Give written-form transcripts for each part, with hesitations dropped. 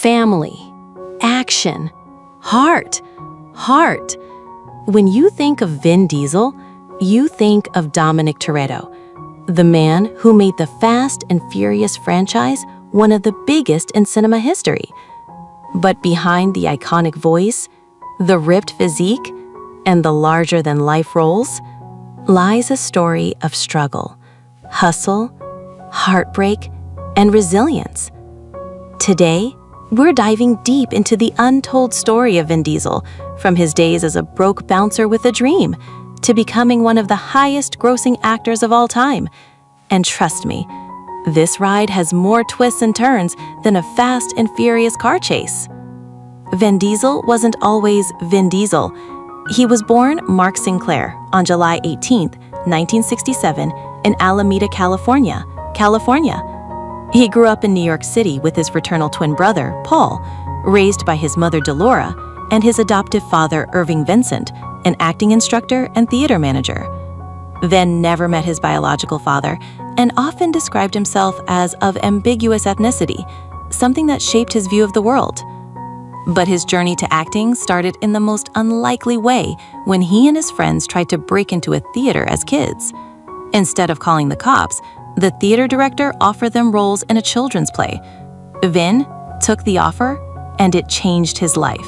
family, action, heart. When you think of Vin Diesel, you think of Dominic Toretto, the man who made the Fast and Furious franchise one of the biggest in cinema history. But behind the iconic voice, the ripped physique, and the larger-than-life roles lies a story of struggle, hustle, heartbreak, and resilience. Today, we're diving deep into the untold story of Vin Diesel, from his days as a broke bouncer with a dream to becoming one of the highest-grossing actors of all time. And trust me, this ride has more twists and turns than a Fast and Furious car chase. Vin Diesel wasn't always Vin Diesel. He was born Mark Sinclair on July 18, 1967, in Alameda, California. He grew up in New York City with his fraternal twin brother, Paul, raised by his mother, Delora, and his adoptive father, Irving Vincent, an acting instructor and theater manager. Vin never met his biological father and often described himself as of ambiguous ethnicity, something that shaped his view of the world. But his journey to acting started in the most unlikely way when he and his friends tried to break into a theater as kids. Instead of calling the cops, the theater director offered them roles in a children's play. Vin took the offer, and it changed his life.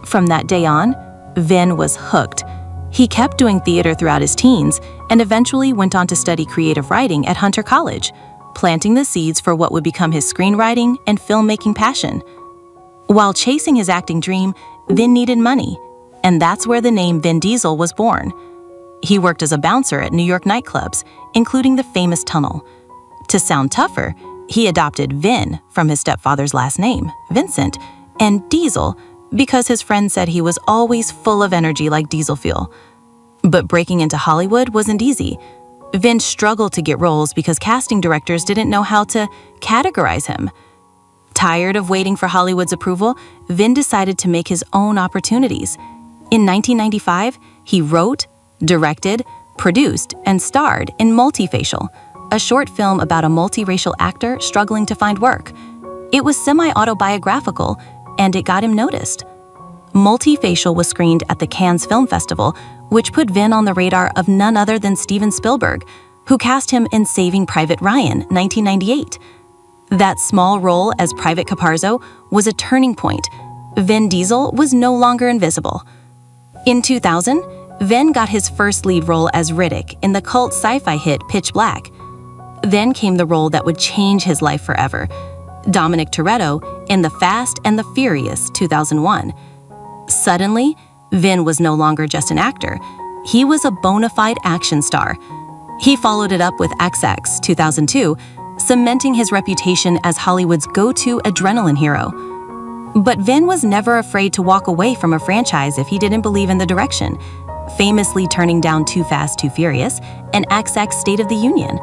From that day on, Vin was hooked. He kept doing theater throughout his teens and eventually went on to study creative writing at Hunter College, planting the seeds for what would become his screenwriting and filmmaking passion. While chasing his acting dream, Vin needed money, and that's where the name Vin Diesel was born. He worked as a bouncer at New York nightclubs, including the famous Tunnel. To sound tougher, he adopted Vin from his stepfather's last name, Vincent, and Diesel because his friends said he was always full of energy like diesel fuel. But breaking into Hollywood wasn't easy. Vin struggled to get roles because casting directors didn't know how to categorize him. Tired of waiting for Hollywood's approval, Vin decided to make his own opportunities. In 1995, he wrote, directed, produced, and starred in Multifacial, a short film about a multiracial actor struggling to find work. It was semi-autobiographical, and it got him noticed. Multifacial was screened at the Cannes Film Festival, which put Vin on the radar of none other than Steven Spielberg, who cast him in Saving Private Ryan, 1998. That small role as Private Caparzo was a turning point. Vin Diesel was no longer invisible. In 2000, Vin got his first lead role as Riddick in the cult sci-fi hit Pitch Black. Then came the role that would change his life forever, Dominic Toretto in The Fast and the Furious 2001. Suddenly, Vin was no longer just an actor. He was a bona fide action star. He followed it up with XX 2002, cementing his reputation as Hollywood's go-to adrenaline hero. But Vin was never afraid to walk away from a franchise if he didn't believe in the direction, famously turning down Too Fast, Too Furious and XX State of the Union.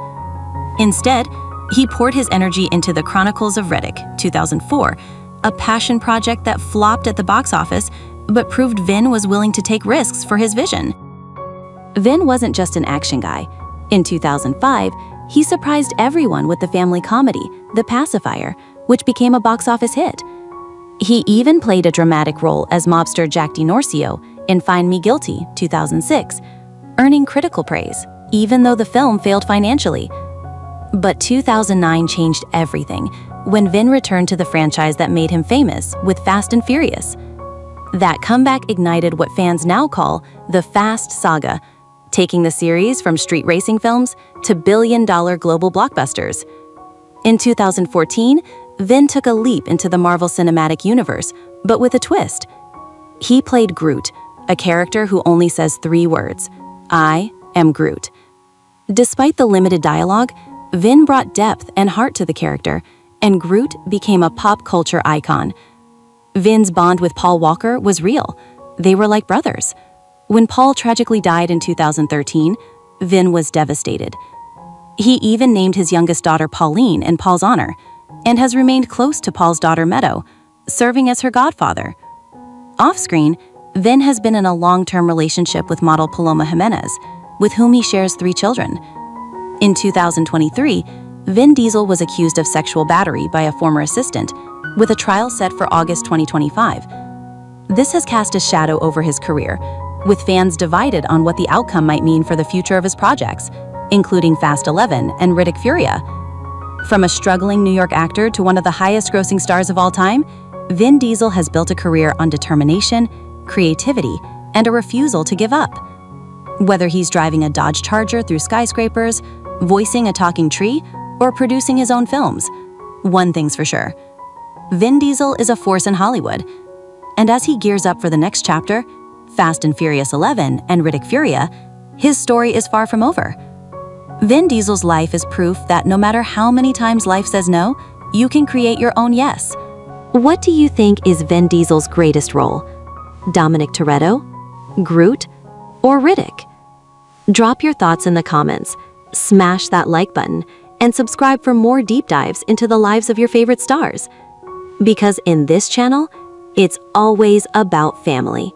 Instead, he poured his energy into The Chronicles of Riddick, 2004, a passion project that flopped at the box office but proved Vin was willing to take risks for his vision. Vin wasn't just an action guy. In 2005, he surprised everyone with the family comedy, The Pacifier, which became a box office hit. He even played a dramatic role as mobster Jack DiNorsio in Find Me Guilty, 2006, earning critical praise, even though the film failed financially. But 2009 changed everything when Vin returned to the franchise that made him famous with Fast and Furious. That comeback ignited what fans now call the Fast Saga, taking the series from street racing films to billion-dollar global blockbusters. In 2014, Vin took a leap into the Marvel Cinematic Universe, but with a twist. He played Groot, a character who only says 3 words: "I am Groot." Despite the limited dialogue, Vin brought depth and heart to the character, and Groot became a pop culture icon. Vin's bond with Paul Walker was real. They were like brothers. When Paul tragically died in 2013, Vin was devastated. He even named his youngest daughter Pauline in Paul's honor, and has remained close to Paul's daughter Meadow, serving as her godfather. Off-screen, Vin has been in a long-term relationship with model Paloma Jimenez, with whom he shares 3 children. In 2023, Vin Diesel was accused of sexual battery by a former assistant, with a trial set for August 2025. This has cast a shadow over his career, with fans divided on what the outcome might mean for the future of his projects, including Fast 11 and Riddick Furia. From a struggling New York actor to one of the highest-grossing stars of all time, Vin Diesel has built a career on determination, creativity, and a refusal to give up. Whether he's driving a Dodge Charger through skyscrapers, voicing a talking tree, or producing his own films, one thing's for sure: Vin Diesel is a force in Hollywood. And as he gears up for the next chapter, Fast and Furious 11 and Riddick Furia, his story is far from over. Vin Diesel's life is proof that no matter how many times life says no, you can create your own yes. What do you think is Vin Diesel's greatest role? Dominic Toretto, Groot, or Riddick? Drop your thoughts in the comments, smash that like button, and subscribe for more deep dives into the lives of your favorite stars. Because in this channel, it's always about family.